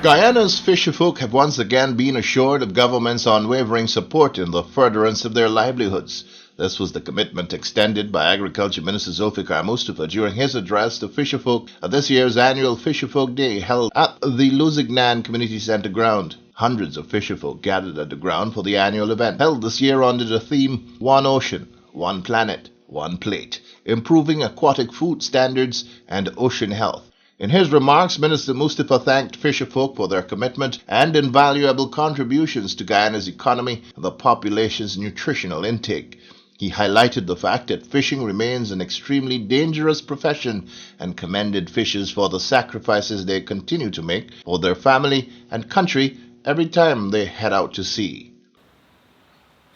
Guyana's fisherfolk have once again been assured of government's unwavering support in the furtherance of their livelihoods. This was the commitment extended by Agriculture Minister Zulfikar Mustafa during his address to fisherfolk at this year's annual Fisherfolk Day held at the Luzignan Community Centre ground. Hundreds of fisherfolk gathered at the ground for the annual event, held this year under the theme One Ocean, One Planet, One Plate, improving aquatic food standards and ocean health. In his remarks, Minister Mustafa thanked fisherfolk for their commitment and invaluable contributions to Guyana's economy and the population's nutritional intake. He highlighted the fact that fishing remains an extremely dangerous profession and commended fishers for the sacrifices they continue to make for their family and country every time they head out to sea.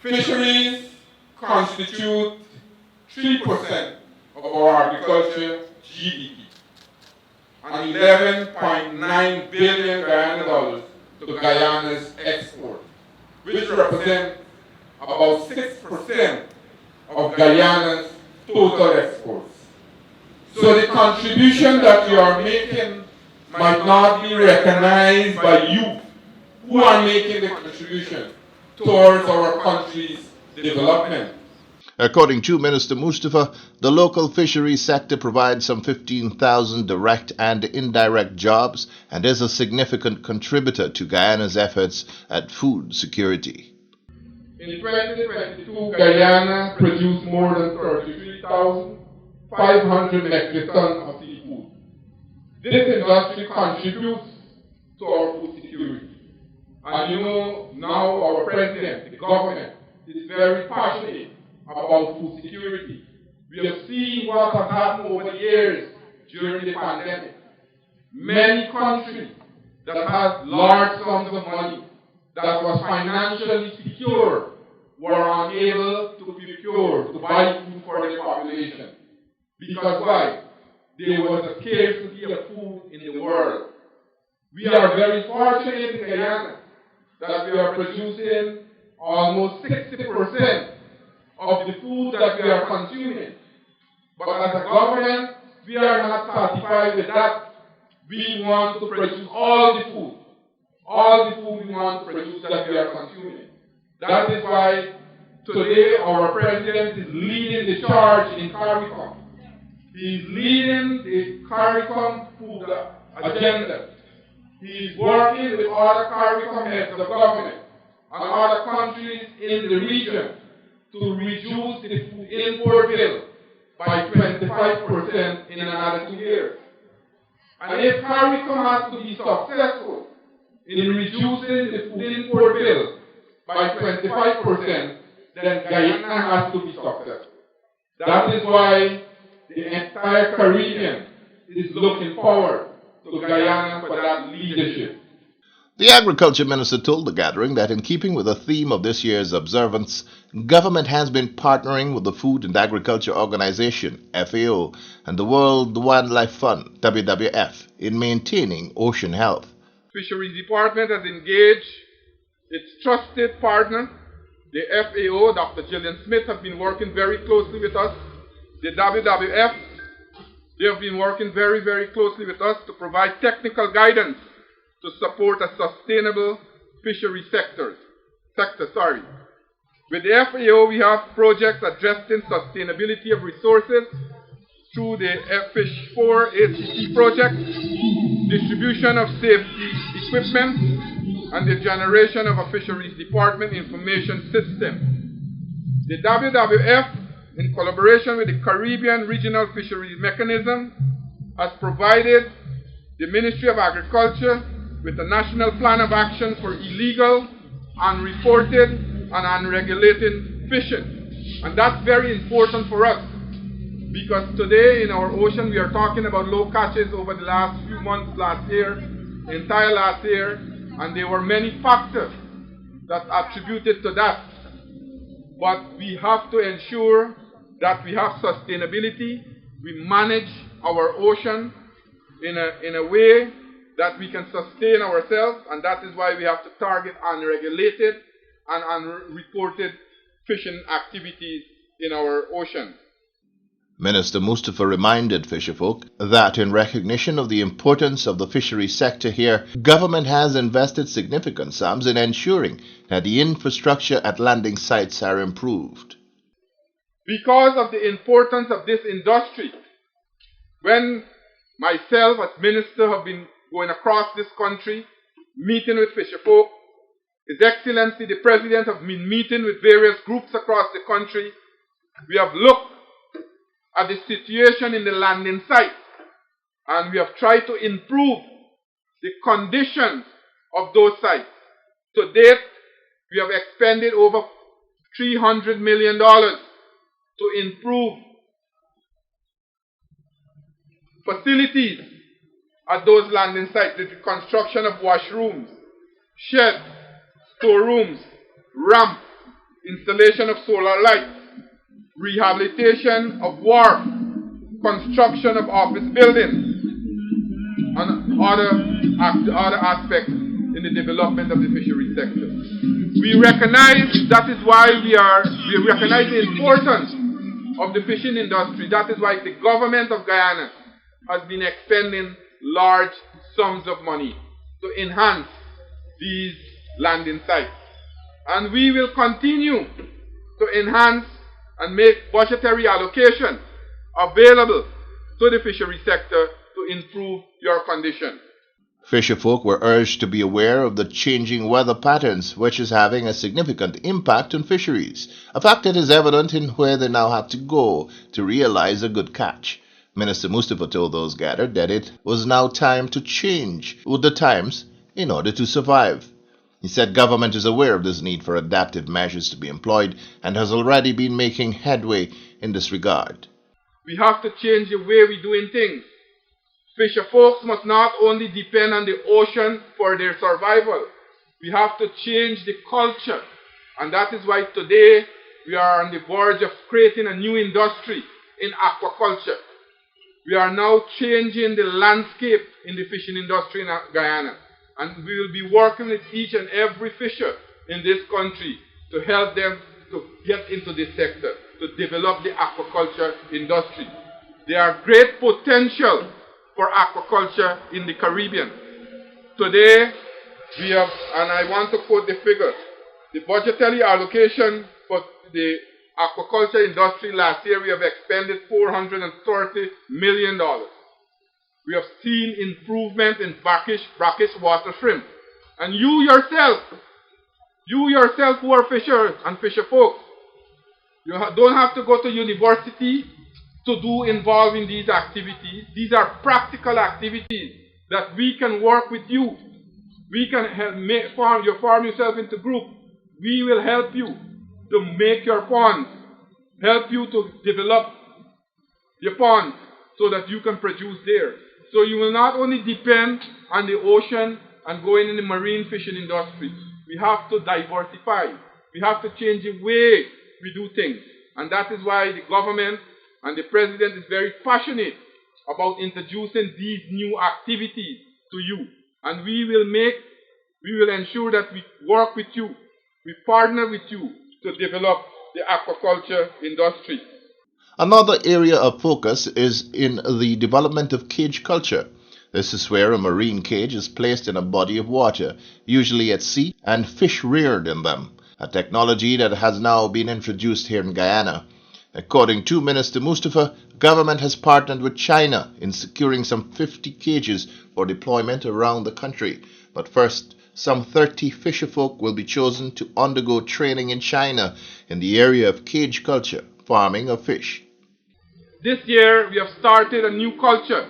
Fisheries constitute 3% of our agriculture GDP and $11.9 billion Guyana to Guyana's export, which represents about 6% of Guyana's total exports. So the contribution that you are making might not be recognized by you who are making the contribution towards our country's development. According to Minister Mustafa, the local fisheries sector provides some 15,000 direct and indirect jobs and is a significant contributor to Guyana's efforts at food security. In 2022, Guyana produced more than 33,500 metric tons of seafood. This industry contributes to our food security. And you know, now our president, the government, is very passionate about food security. We have seen what has happened over the years during the pandemic. Many countries that had large sums of money that was financially secure were unable to procure, to buy food for their population. Because why? There was a scarcity of food in the world. We are very fortunate in Guyana that we are producing almost 60% of the food that we are consuming. But as a government, we are not satisfied with that. We want to produce all the food we want to produce that we are consuming. That is why today our president is leading the charge in CARICOM. He is leading the CARICOM food agenda. He is working with other CARICOM heads of government and other countries in the region to reduce the food import bill by 25% in another 2 years. And if CARICOM has to be successful in reducing the food import bill by 25%, then Guyana has to be successful. That is why the entire Caribbean is looking forward to Guyana for that leadership. The Agriculture Minister told the gathering that in keeping with the theme of this year's observance, government has been partnering with the Food and Agriculture Organization, FAO, and the World Wildlife Fund, WWF, in maintaining ocean health. Fisheries Department has engaged its trusted partner, the FAO. Dr. Gillian Smith has been working very closely with us. The WWF, they have been working very, very closely with us to provide technical guidance to support a sustainable fishery sector. With the FAO, we have projects addressing sustainability of resources through the FISH4 ACC project, distribution of safety equipment, and the generation of a fisheries department information system. The WWF, in collaboration with the Caribbean Regional Fisheries Mechanism, has provided the Ministry of Agriculture with a national plan of action for illegal, unreported, and unregulated fishing. And that's very important for us, because today in our ocean we are talking about low catches over the last few months last year, entire last year, and there were many factors that attributed to that. But we have to ensure that we have sustainability, we manage our ocean in a way that we can sustain ourselves, and that is why we have to target unregulated and unreported fishing activities in our ocean. Minister Mustafa reminded fisherfolk that in recognition of the importance of the fishery sector here, government has invested significant sums in ensuring that the infrastructure at landing sites are improved. Because of the importance of this industry, when myself as minister have been going across this country, meeting with fisherfolk, His Excellency the President have been meeting with various groups across the country, we have looked at the situation in the landing site, and we have tried to improve the conditions of those sites. To date, we have expended over $300 million to improve facilities at those landing sites, the construction of washrooms, sheds, storerooms, ramps, installation of solar lights, rehabilitation of wharf, construction of office buildings, and other aspects in the development of the fishery sector. We recognize that is why we recognize the importance of the fishing industry. That is why the government of Guyana has been expending large sums of money to enhance these landing sites. And we will continue to enhance and make budgetary allocation available to the fishery sector to improve your condition. Fisherfolk were urged to be aware of the changing weather patterns, which is having a significant impact on fisheries, a fact that is evident in where they now have to go to realize a good catch. Minister Mustafa told those gathered that it was now time to change with the times in order to survive. He said government is aware of this need for adaptive measures to be employed and has already been making headway in this regard. We have to change the way we're doing things. Fisher folks must not only depend on the ocean for their survival. We have to change the culture. And that is why today we are on the verge of creating a new industry in aquaculture. We are now changing the landscape in the fishing industry in Guyana. And we will be working with each and every fisher in this country to help them to get into this sector, to develop the aquaculture industry. There are great potential for aquaculture in the Caribbean. Today, we have, and I want to quote the figure, the budgetary allocation for the aquaculture industry last year, we have expended $430 million. We have seen improvement in brackish water shrimp. And you yourself who are fishers and fisher folks, you don't have to go to university to do involved in these activities. These are practical activities that we can work with you. We can help farm yourself into group. We will help you to make your ponds, help you to develop your ponds so that you can produce there. So you will not only depend on the ocean and going in the marine fishing industry. We have to diversify. We have to change the way we do things. And that is why the government and the president is very passionate about introducing these new activities to you. And we will ensure that we work with you, we partner with you to develop the aquaculture industry. Another area of focus is in the development of cage culture. This is where a marine cage is placed in a body of water, usually at sea, and fish reared in them, a technology that has now been introduced here in Guyana. According to Minister Mustafa, government has partnered with China in securing some 50 cages for deployment around the country. But first, some 30 fisherfolk will be chosen to undergo training in China in the area of cage culture, farming of fish. This year, we have started a new culture.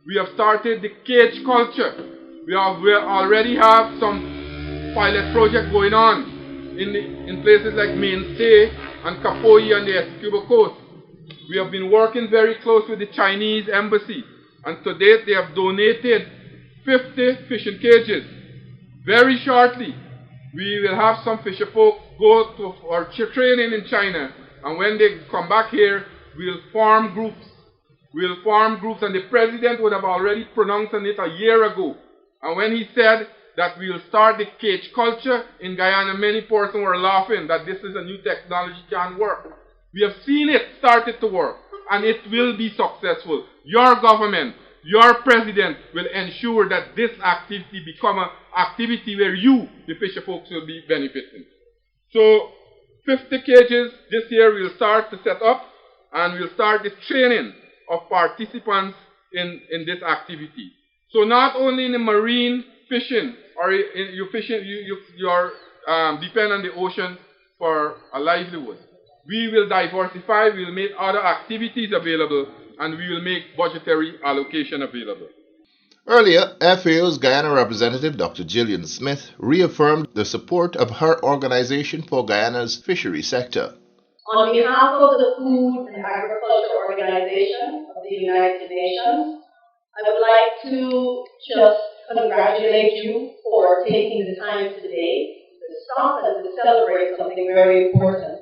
We have started the cage culture. We already have some pilot project going on in places like Mainstay and Kapoi on the Essequibo coast. We have been working very close with the Chinese embassy, and to date they have donated 50 fishing cages. Very shortly, we will have some fisher folk go to our training in China, and when they come back here, we'll form groups. We'll form groups, and the president would have already pronounced on it a year ago. And when he said that we will start the cage culture in Guyana, many persons were laughing that this is a new technology, can't work. We have seen it started to work, and it will be successful. Your government, your president will ensure that this activity become an activity where you, the fisher folks, will be benefiting. So 50 cages this year we'll start to set up, and we'll start the training of participants in this activity. So not only in the marine fishing, or you depend on the ocean for a livelihood. We will diversify, we will make other activities available, and we will make budgetary allocation available. Earlier, FAO's Guyana representative, Dr. Gillian Smith, reaffirmed the support of her organization for Guyana's fishery sector. On behalf of the Food and Agriculture Organization of the United Nations, I would like to just congratulate you for taking the time today to stop and to celebrate something very important.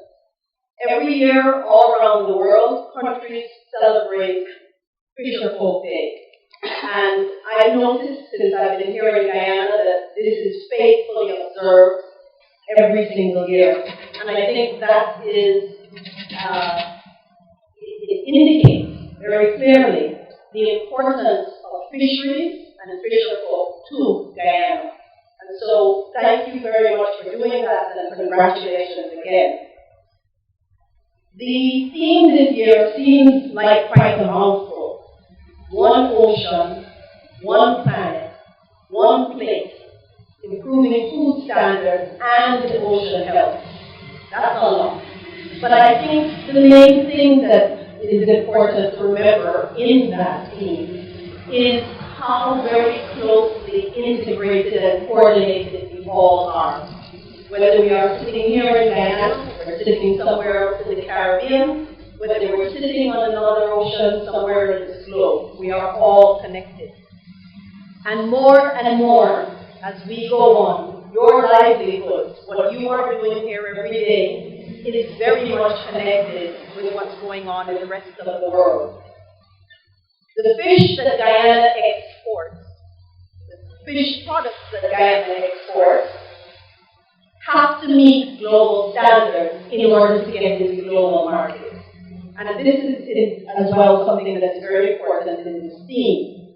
Every year, all around the world, countries celebrate FISHERFOLK Day. And I've noticed since I've been here in Guyana that this is faithfully observed every single year. And I think that is, it indicates very clearly the importance of fisheries and fisherfolk to Guyana. And so thank you very much for doing that, and congratulations again. The theme this year seems like quite a mouthful. One ocean, one planet, one place, improving food standards and ocean health. That's a lot. But I think the main thing that is important to remember in that theme is how very closely integrated and coordinated we all are. Whether we are sitting here in Guyana, or sitting somewhere else in the Caribbean, whether we're sitting on another ocean somewhere in this globe, we are all connected. And more, as we go on, your livelihoods, what you are doing here every day, it is very much connected with what's going on in the rest of the world. The fish that Guyana exports, the fish products that Guyana exports, have to meet global standards in order to get into global markets. And this is as well something that's very important in this theme.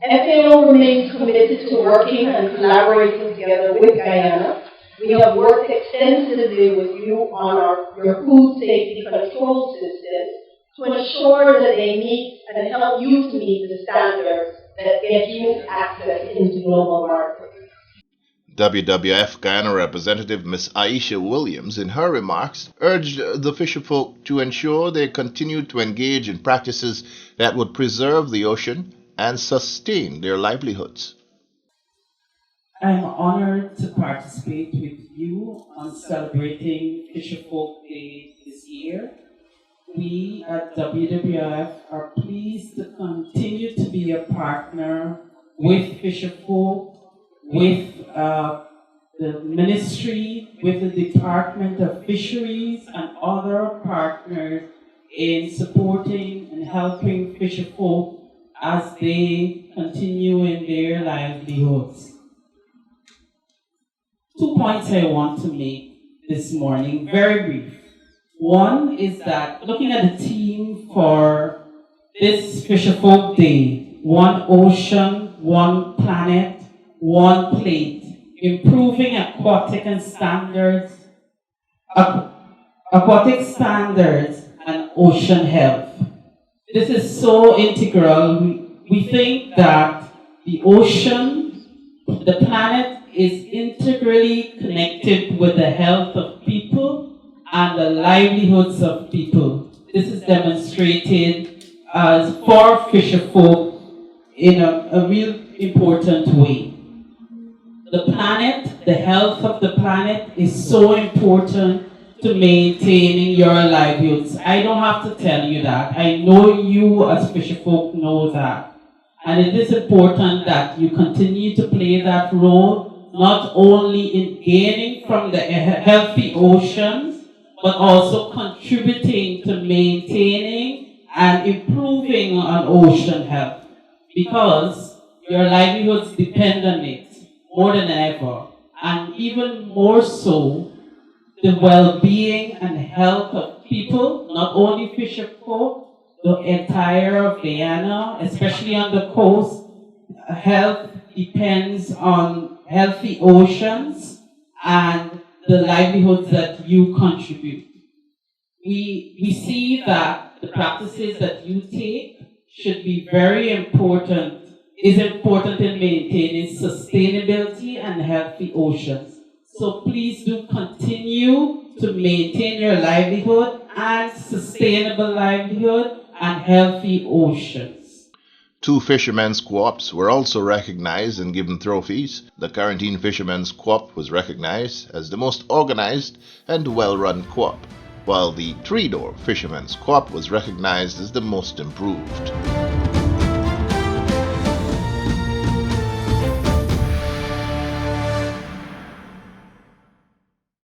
FAO remains committed to working and collaborating together with Guyana. We have worked extensively with you on your food safety control systems to ensure that they meet and help you to meet the standards that get you access into global markets. WWF Guyana representative Ms. Aisha Williams, in her remarks, urged the fisherfolk to ensure they continue to engage in practices that would preserve the ocean and sustain their livelihoods. I'm honored to participate with you on celebrating FISHERFOLK Day this year. We at WWF are pleased to continue to be a partner with FISHERFOLK, with the ministry, with the Department of Fisheries and other partners in supporting and helping fisherfolk as they continue in their livelihoods. 2 points I want to make this morning, very brief. One is that looking at the theme for this FISHERFOLK Day, one ocean, one planet, one plate, improving aquatic standards and ocean health. This is so integral. We think that the ocean, the planet, is integrally connected with the health of people and the livelihoods of people. This is demonstrated as for fisherfolk in a real important way. The planet, the health of the planet is so important to maintaining your livelihoods. I don't have to tell you that. I know you as fisherfolk know that. And it is important that you continue to play that role, not only in gaining from the healthy oceans, but also contributing to maintaining and improving on ocean health. Because your livelihoods depend on it more than ever. And even more so, the well-being and health of people, not only fisherfolk, the entire of Guyana, especially on the coast. Health depends on healthy oceans and the livelihoods that you contribute. We see that the practices that you take should be very important, is important in maintaining sustainability and healthy oceans. So please do continue to maintain your livelihood and sustainable livelihood and healthy oceans. 2 fishermen's co-ops were also recognized and given trophies. The Quarantine Fishermen's Co-op was recognized as the most organized and well-run co-op, while the Three Door Fishermen's Co-op was recognized as the most improved.